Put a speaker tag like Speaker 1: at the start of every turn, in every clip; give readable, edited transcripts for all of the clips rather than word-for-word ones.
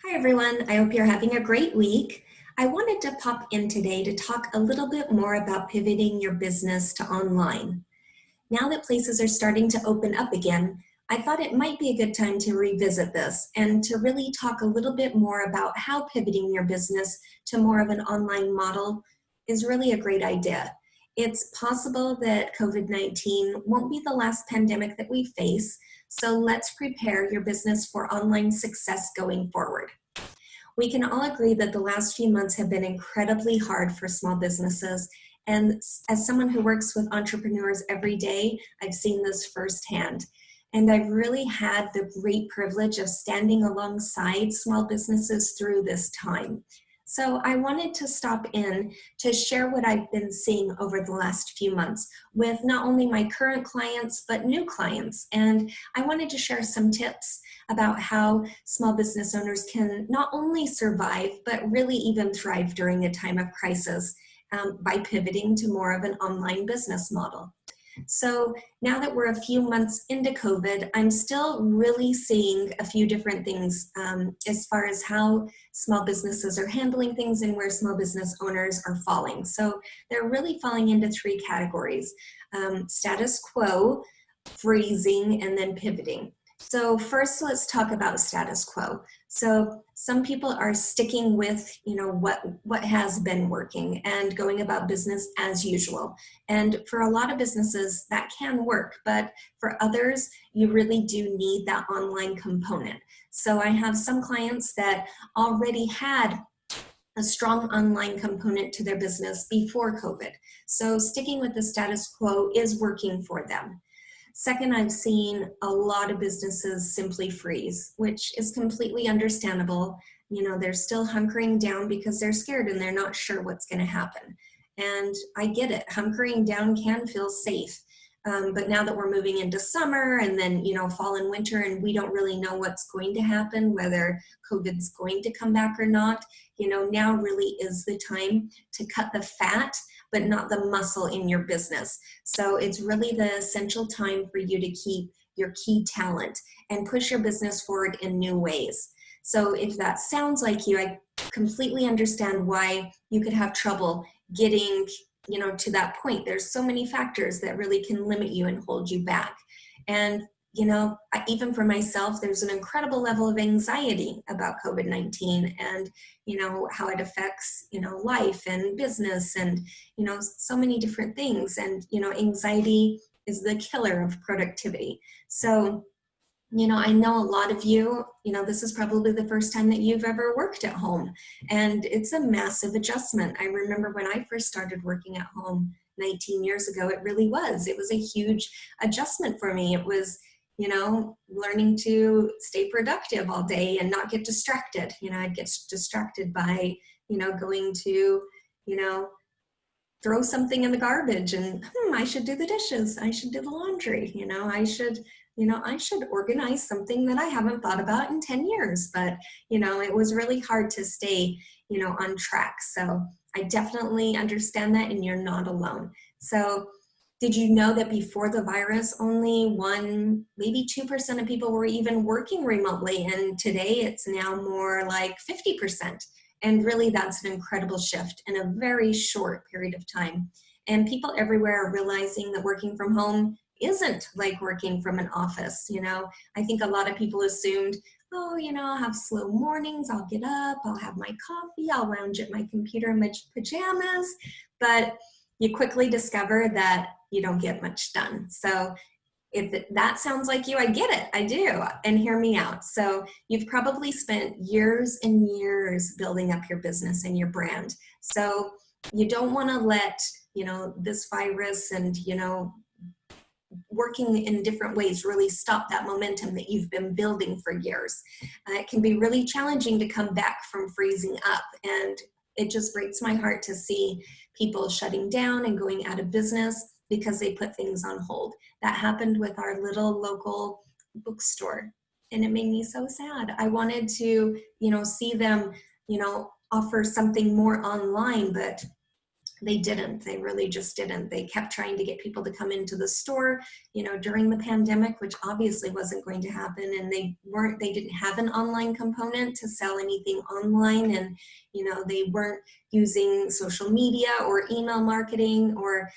Speaker 1: Hi everyone, I hope you're having a great week. I wanted to pop in today to talk a little bit more about pivoting your business to online. Now that places are starting to open up again, I thought it might be a good time to revisit this and to really talk a little bit more about how pivoting your business to more of an online model is really a great idea. It's possible that COVID-19 won't be the last pandemic that we face, so let's prepare your business for online success going forward. We can all agree that the last few months have been incredibly hard for small businesses. And as someone who works with entrepreneurs every day, I've seen this firsthand. And I've really had the great privilege of standing alongside small businesses through this time. So I wanted to stop in to share what I've been seeing over the last few months with not only my current clients, but new clients. And I wanted to share some tips about how small business owners can not only survive, but really even thrive during a time of crisis by pivoting to more of an online business model. So now that we're a few months into COVID, I'm still really seeing a few different things as far as how small businesses are handling things and where small business owners are falling. So they're really falling into three categories: status quo, freezing, and then pivoting. So first, let's talk about status quo. So some people are sticking with, what has been working and going about business as usual. And for a lot of businesses, that can work, but for others, you really do need that online component. So I have some clients that already had a strong online component to their business before COVID. So sticking with the status quo is working for them. Second, I've seen a lot of businesses simply freeze, which is completely understandable. They're still hunkering down because they're scared and they're not sure what's going to happen. And I get it. Hunkering down can feel safe. But now that we're moving into summer and then, fall and winter, and we don't really know what's going to happen, whether COVID's going to come back or not, now really is the time to cut the fat, but not the muscle in your business. So it's really the essential time for you to keep your key talent and push your business forward in new ways. So if that sounds like you, I completely understand why you could have trouble getting to that point. There's so many factors that really can limit you and hold you back. And even for myself, there's an incredible level of anxiety about COVID-19 and, how it affects, life and business and, so many different things. And, anxiety is the killer of productivity. So, I know a lot of you, this is probably the first time that you've ever worked at home, and it's a massive adjustment. I remember when I first started working at home 19 years ago, it really was. It was a huge adjustment for me. It was, learning to stay productive all day and not get distracted. I'd get distracted by, going to, throw something in the garbage and I should do the dishes. I should do the laundry. I should organize something that I haven't thought about in 10 years. But, it was really hard to stay, on track. So I definitely understand that, and you're not alone. So did you know that before the virus, only 1, maybe 2% of people were even working remotely? And today it's now more like 50%. And really, that's an incredible shift in a very short period of time. And people everywhere are realizing that working from home isn't like working from an office. I think a lot of people assumed, oh, I'll have slow mornings, I'll get up, I'll have my coffee, I'll lounge at my computer in my pajamas. But you quickly discover that you don't get much done. So if that sounds like you, I get it, I do, and hear me out. So you've probably spent years and years building up your business and your brand. So you don't want to let, this virus and, working in different ways really stop that momentum that you've been building for years. It can be really challenging to come back from freezing up, and it just breaks my heart to see people shutting down and going out of business because they put things on hold. That happened with our little local bookstore, and it made me so sad. I wanted to, see them, offer something more online, but They didn't. They really just didn't. They kept trying to get people to come into the store, during the pandemic, which obviously wasn't going to happen. And they didn't have an online component to sell anything online. And, they weren't using social media or email marketing or,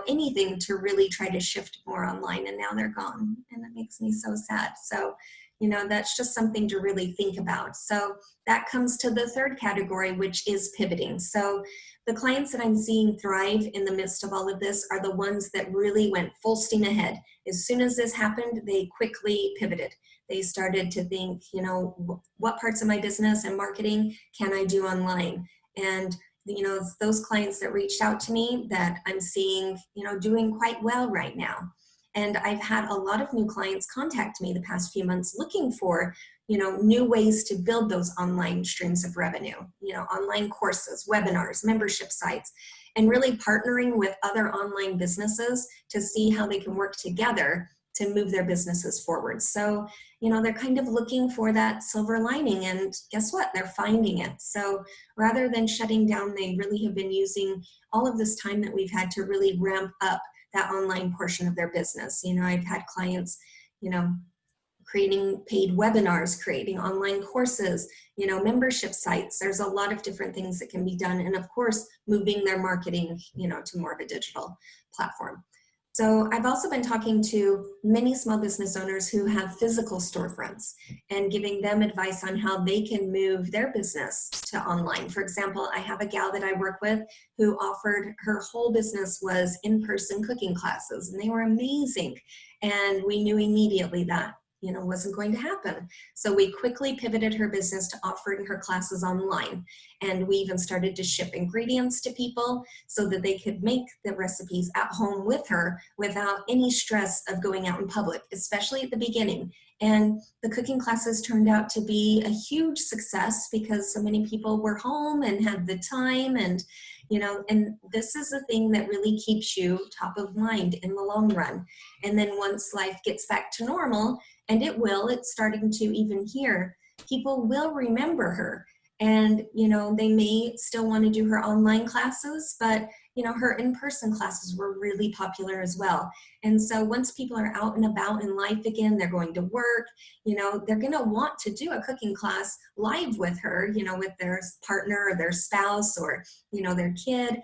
Speaker 1: anything to really try to shift more online. And now they're gone. And it makes me so sad. So, that's just something to really think about. So that comes to the third category, which is pivoting. So the clients that I'm seeing thrive in the midst of all of this are the ones that really went full steam ahead. As soon as this happened, they quickly pivoted. They started to think, what parts of my business and marketing can I do online? And those clients that reached out to me that I'm seeing, doing quite well right now. And I've had a lot of new clients contact me the past few months looking for, new ways to build those online streams of revenue, online courses, webinars, membership sites, and really partnering with other online businesses to see how they can work together to move their businesses forward. So, they're kind of looking for that silver lining, and guess what? They're finding it. So rather than shutting down, they really have been using all of this time that we've had to really ramp up that online portion of their business. I've had clients, creating paid webinars, creating online courses, membership sites. There's a lot of different things that can be done. And of course, moving their marketing, to more of a digital platform. So I've also been talking to many small business owners who have physical storefronts and giving them advice on how they can move their business to online. For example, I have a gal that I work with who offered, her whole business was in-person cooking classes, and they were amazing. And we knew immediately that wasn't going to happen. So we quickly pivoted her business to offering her classes online. And we even started to ship ingredients to people so that they could make the recipes at home with her without any stress of going out in public, especially at the beginning. And the cooking classes turned out to be a huge success because so many people were home and had the time. And and this is a thing that really keeps you top of mind in the long run. And then once life gets back to normal, and it will, it's starting to even here, people will remember her. And, they may still want to do her online classes, but, her in-person classes were really popular as well. And so once people are out and about in life again, they're going to work, they're going to want to do a cooking class live with her, with their partner or their spouse or, their kid,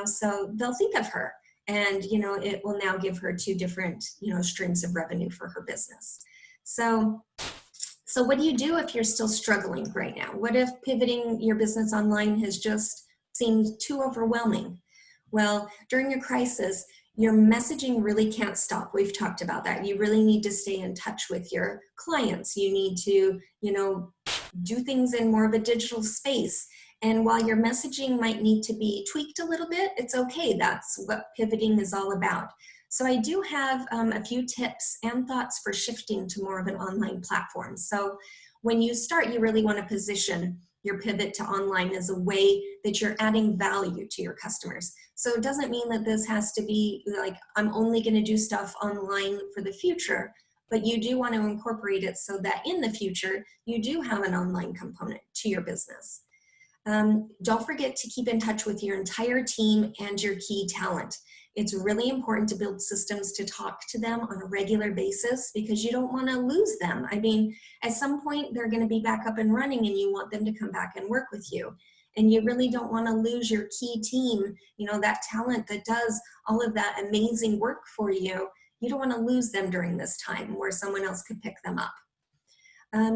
Speaker 1: so they'll think of her. And, it will now give her two different, streams of revenue for her business. So what do you do if you're still struggling right now? What if pivoting your business online has just seemed too overwhelming? Well, during a crisis, your messaging really can't stop. We've talked about that. You really need to stay in touch with your clients. You need to, do things in more of a digital space. And while your messaging might need to be tweaked a little bit, it's okay. That's what pivoting is all about. So I do have a few tips and thoughts for shifting to more of an online platform. So when you start, you really want to position your pivot to online as a way that you're adding value to your customers. So it doesn't mean that this has to be like, I'm only going to do stuff online for the future, but you do want to incorporate it so that in the future, you do have an online component to your business. Don't forget to keep in touch with your entire team and your key talent. It's really important to build systems to talk to them on a regular basis because you don't want to lose them. I mean, at some point they're going to be back up and running and you want them to come back and work with you. And you really don't want to lose your key team, that talent that does all of that amazing work for you. You don't want to lose them during this time where someone else could pick them up.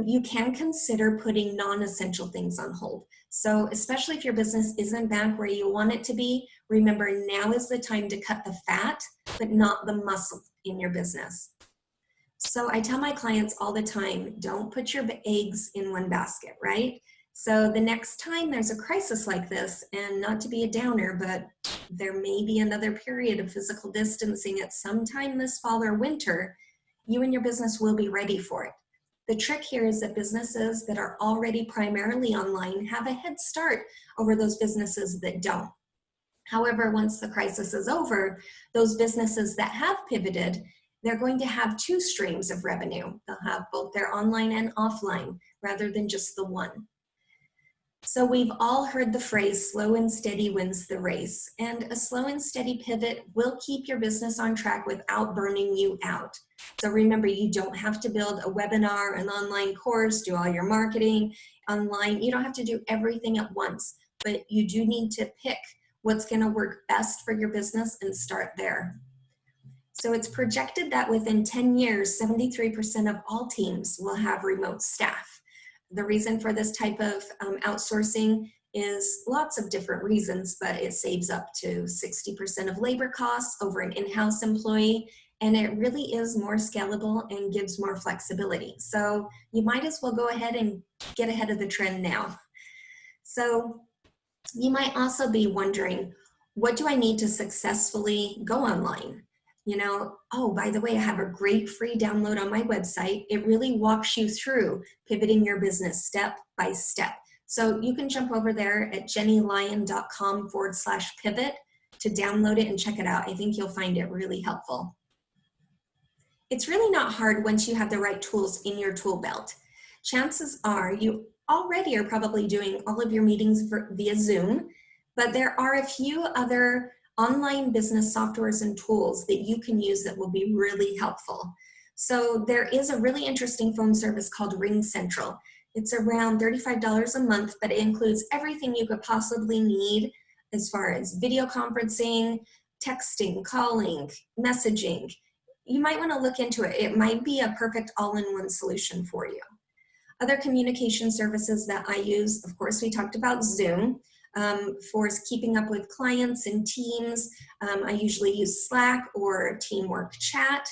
Speaker 1: You can consider putting non-essential things on hold. So especially if your business isn't back where you want it to be, remember now is the time to cut the fat, but not the muscle in your business. So I tell my clients all the time, don't put your eggs in one basket, right? So the next time there's a crisis like this, and not to be a downer, but there may be another period of physical distancing at some time this fall or winter, you and your business will be ready for it. The trick here is that businesses that are already primarily online have a head start over those businesses that don't. However, once the crisis is over, those businesses that have pivoted, they're going to have two streams of revenue. They'll have both their online and offline rather than just the one. So we've all heard the phrase, slow and steady wins the race, and a slow and steady pivot will keep your business on track without burning you out. So remember, you don't have to build a webinar, an online course, do all your marketing online. You don't have to do everything at once, but you do need to pick what's going to work best for your business and start there. So it's projected that within 10 years, 73% of all teams will have remote staff. The reason for this type of outsourcing is lots of different reasons, but it saves up to 60% of labor costs over an in-house employee, and it really is more scalable and gives more flexibility. So you might as well go ahead and get ahead of the trend now. So you might also be wondering, what do I need to successfully go online? You know, oh, by the way, I have a great free download on my website. It really walks you through pivoting your business step by step. So you can jump over there at jennylyon.com/pivot to download it and check it out. I think you'll find it really helpful. It's really not hard once you have the right tools in your tool belt. Chances are you already are probably doing all of your meetings via Zoom, but there are a few other online business softwares and tools that you can use that will be really helpful. So there is a really interesting phone service called RingCentral. It's around $35 a month, but it includes everything you could possibly need as far as video conferencing, texting, calling, messaging. You might want to look into it. It might be a perfect all-in-one solution for you. Other communication services that I use, of course, we talked about Zoom. For keeping up with clients and teams, I usually use Slack or Teamwork Chat.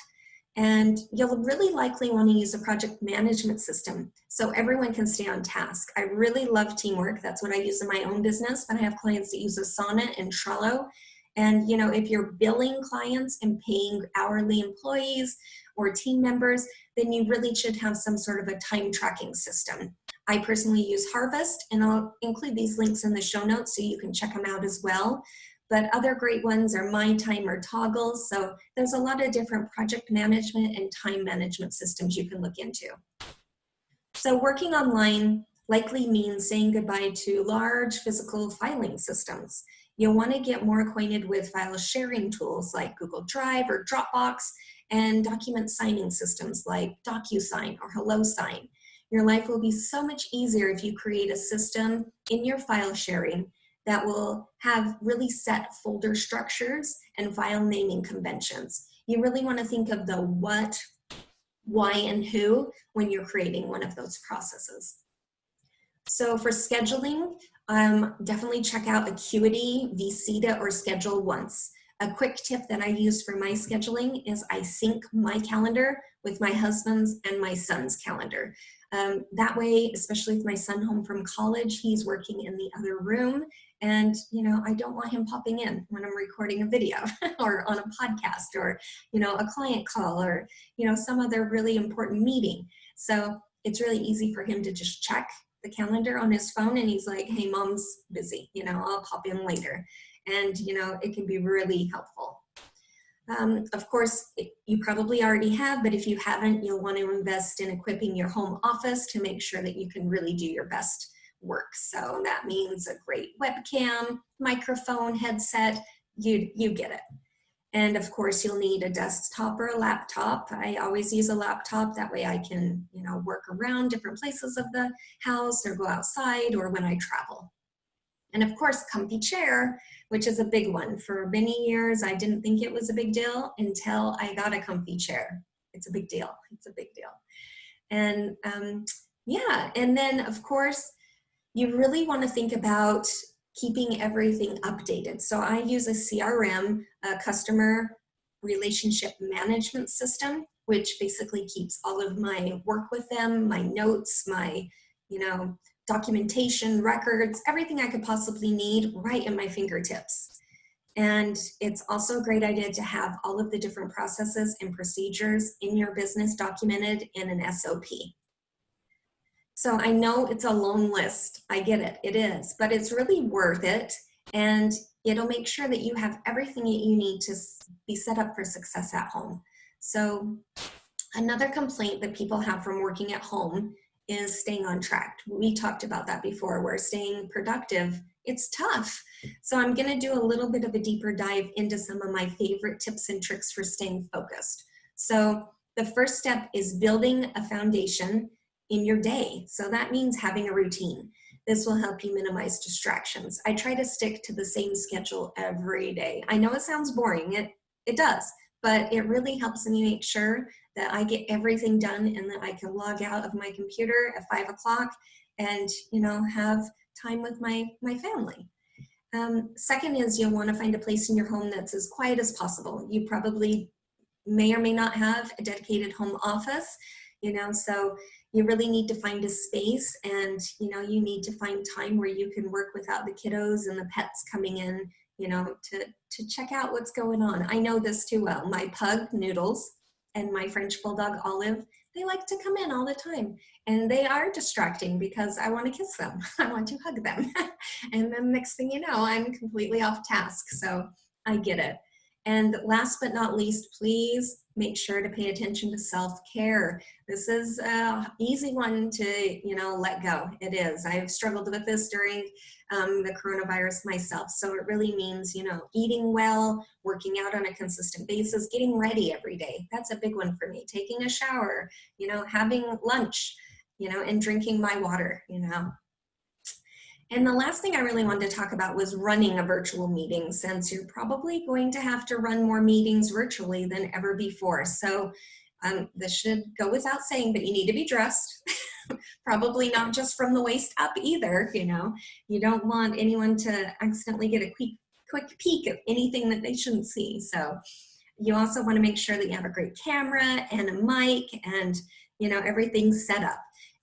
Speaker 1: And you'll really likely want to use a project management system so everyone can stay on task. I really love Teamwork. That's what I use in my own business, but I have clients that use Asana and Trello. And you know, if you're billing clients and paying hourly employees or team members, then you really should have some sort of a time tracking system. I personally use Harvest, and I'll include these links in the show notes so you can check them out as well. But other great ones are MyTime or Toggl. So there's a lot of different project management and time management systems you can look into. So working online likely means saying goodbye to large physical filing systems. You'll want to get more acquainted with file sharing tools like Google Drive or Dropbox, and document signing systems like DocuSign or HelloSign. Your life will be so much easier if you create a system in your file sharing that will have really set folder structures and file naming conventions. You really want to think of the what, why, and who when you're creating one of those processes. So for scheduling, definitely check out Acuity, Vcita, or Schedule Once. A quick tip that I use for my scheduling is I sync my calendar with my husband's and my son's calendar. That way, especially with my son home from college, he's working in the other room, and you know, I don't want him popping in when I'm recording a video or on a podcast or you know, a client call or you know, some other really important meeting. So it's really easy for him to just check the calendar on his phone, and he's like, hey, mom's busy, you know, I'll pop in later. And you know, it can be really helpful. Of course, you probably already have, but if you haven't, you'll want to invest in equipping your home office to make sure that you can really do your best work. So that means a great webcam, microphone, headset, you get it. And of course, you'll need a desktop or a laptop. I always use a laptop. That way I can, you know, work around different places of the house or go outside or when I travel. And of course, comfy chair, which is a big one. For many years, I didn't think it was a big deal until I got a comfy chair. It's a big deal. It's a big deal. And yeah, and then of course, you really want to think about keeping everything updated. So I use a CRM, a customer relationship management system, which basically keeps all of my work with them, my notes, my, you know, documentation, records, everything I could possibly need right at my fingertips. And it's also a great idea to have all of the different processes and procedures in your business documented in an SOP. So I know it's a long list, I get it, it is, but it's really worth it, and it'll make sure that you have everything that you need to be set up for success at home. So another complaint that people have from working at home is staying on track. We talked about that before, where staying productive, it's tough. So I'm going to do a little bit of a deeper dive into some of my favorite tips and tricks for staying focused. So the first step is building a foundation in your day. So that means having a routine. This will help you minimize distractions. I try to stick to the same schedule every day. I know it sounds boring, it does, but it really helps me make sure that I get everything done and that I can log out of my computer at 5 o'clock and, have time with my family. Second is you'll want to find a place in your home that's as quiet as possible. You probably may or may not have a dedicated home office, so you really need to find a space, and, you need to find time where you can work without the kiddos and the pets coming in, to check out what's going on. I know this too well. My pug, Noodles, and my French Bulldog, Olive, they like to come in all the time, and they are distracting because I want to kiss them. I want to hug them. And then next thing you know, I'm completely off task. So I get it. And last but not least, please make sure to pay attention to self-care. This is an easy one to, let go. It is. I've struggled with this during the coronavirus myself. So it really means, eating well, working out on a consistent basis, getting ready every day. That's a big one for me. Taking a shower, having lunch, and drinking my water, And the last thing I really wanted to talk about was running a virtual meeting, since you're probably going to have to run more meetings virtually than ever before. So this should go without saying, but you need to be dressed. Probably not just from the waist up either. You don't want anyone to accidentally get a quick peek at anything that they shouldn't see. So you also want to make sure that you have a great camera and a mic and, everything's set up.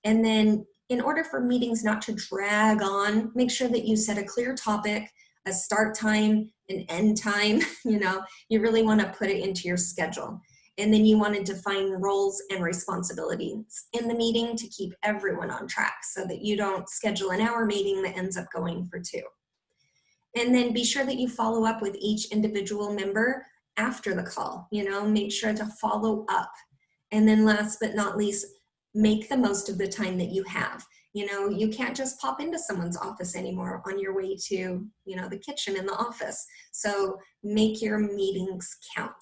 Speaker 1: And then in order for meetings not to drag on, make sure that you set a clear topic, a start time, an end time. You really want to put it into your schedule. And then you want to define roles and responsibilities in the meeting to keep everyone on track, so that you don't schedule an hour meeting that ends up going for 2. And then be sure that you follow up with each individual member after the call. Make sure to follow up. And then last but not least, make the most of the time that you have. You can't just pop into someone's office anymore on your way to, the kitchen in the office. So make your meetings count.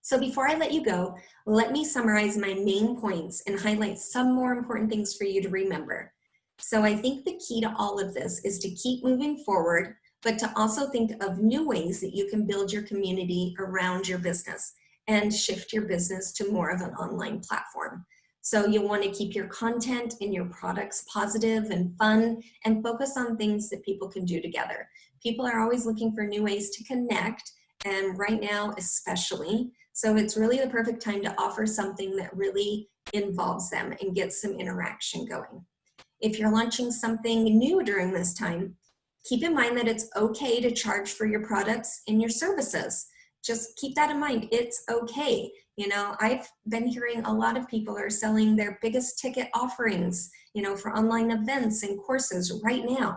Speaker 1: So before I let you go, let me summarize my main points and highlight some more important things for you to remember. So I think the key to all of this is to keep moving forward, but to also think of new ways that you can build your community around your business and shift your business to more of an online platform. So you'll want to keep your content and your products positive and fun, and focus on things that people can do together. People are always looking for new ways to connect, and right now especially. So it's really the perfect time to offer something that really involves them and gets some interaction going. If you're launching something new during this time, keep in mind that it's okay to charge for your products and your services. Just keep that in mind. It's okay. I've been hearing a lot of people are selling their biggest ticket offerings, for online events and courses right now.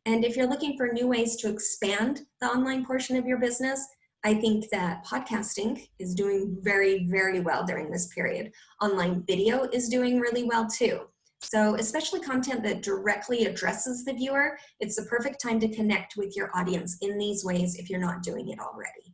Speaker 1: And if you're looking for new ways to expand the online portion of your business, I think that podcasting is doing very, very well during this period. Online video is doing really well too. So especially content that directly addresses the viewer, it's the perfect time to connect with your audience in these ways if you're not doing it already.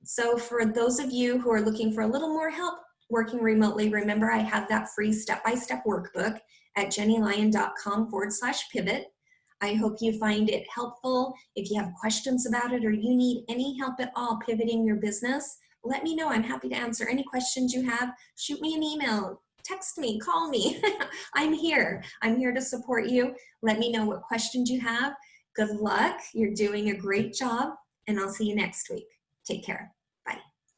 Speaker 1: So for those of you who are looking for a little more help working remotely, remember I have that free step-by-step workbook at jennylyon.com/pivot. I hope you find it helpful. If you have questions about it or you need any help at all pivoting your business, let me know. I'm happy to answer any questions you have. Shoot me an email, text me, call me. I'm here. I'm here to support you. Let me know what questions you have. Good luck. You're doing a great job, and I'll see you next week. Take care.